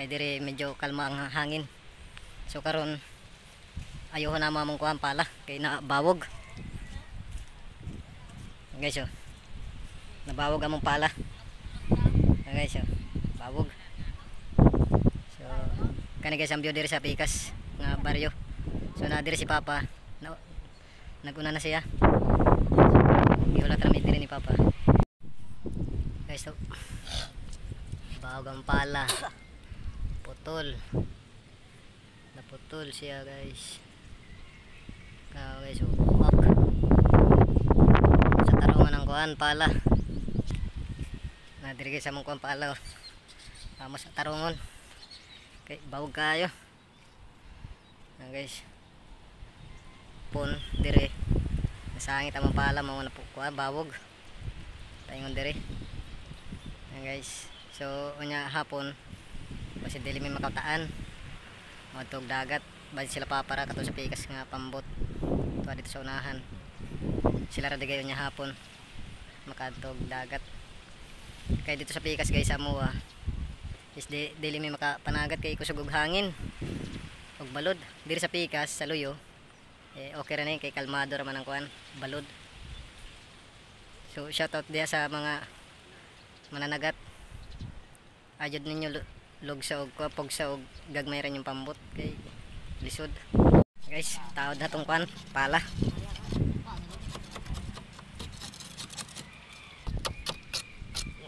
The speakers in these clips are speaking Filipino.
kay dire medyo kalma ang hangin. So karon ayuho na mamong kuhan pala kay nabawog. Guys, oh. Nabawog among pala. Guys, oh. Bawog. So kani guys ang view dire sa pikas nga baryo. So na dire si Papa. Naguna na siya. Iulat ramit dire ni Papa. Guys, so bawog ang pala. Putol. Naputol siya, guys. Guys, so umak. Sa tarungan ng kuhan pala. Na dire guys among kuhan pala. Vamos sa tarungon. Okay, bawog kayo. Guys. Pun dire. Nasangit among pala mo na kuhan bawog. Taingon dire. Guys. So unya hapon basi dili may makautaan. Matog dagat basi sila papara kato sa pikas nga pambot. Tuwa dito sa unahan. Sila ra digayon nya hapon makadtog dagat. Kay dito sa pikas guys amo is dili may makapanagat kay kusog og hangin og balod diri sa pikas sa luyo okay ra na kay kalmado ra man ang kuan balod. So shout out diya sa mga mananagat. Ajud ninyo lugsa og pogsa og gagmay ra yung pambot kay lisod. Guys, taod na tong kuan pala.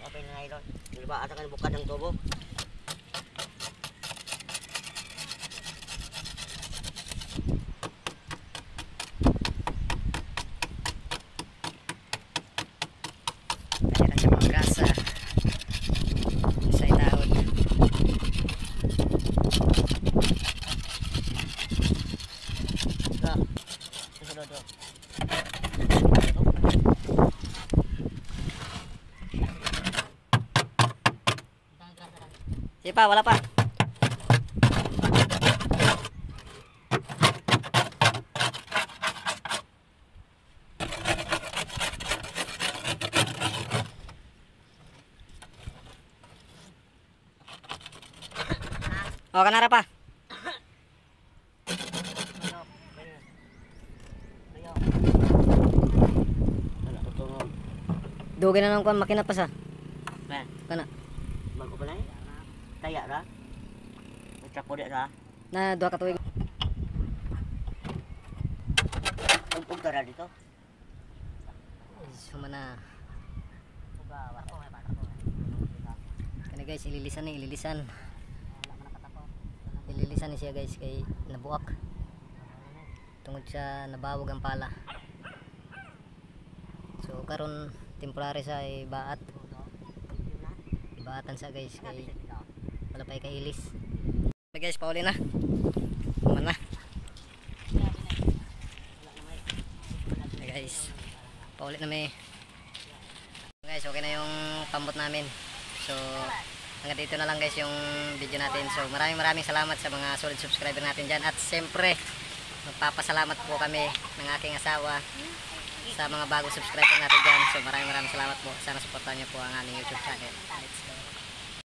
Apa na idol? Diba ata kan bukad ng tubo? Kaya sa mga gasa. Sa itaod. Sige pa, wala pa. O, kanara pa. Dugay na lang kuan makina pa sa. Kana. Bago pa lang. Taya ra. May trapo di ra. Na duha ka tuig. Umpog tara dito. Sumana. Kana guys, ililisan ni ililisan. Ililisan ni siya guys kay nabuak. Tungod sa nabawog ang pala. So karon temporary sa ibaat. Ibaatan sa guys kay wala pa kay ilis. Okay guys, pauli na. Mana? Okay guys. Pauli na may. Guys, okay na yung pambot namin. So hanggang dito na lang guys yung video natin. So maraming salamat sa mga solid subscriber natin dyan. At siyempre magpapasalamat po kami ng aking asawa sa mga bagong subscriber natin dyan. So maraming salamat po. Sana supportan niyo po ang aming YouTube channel. Let's go.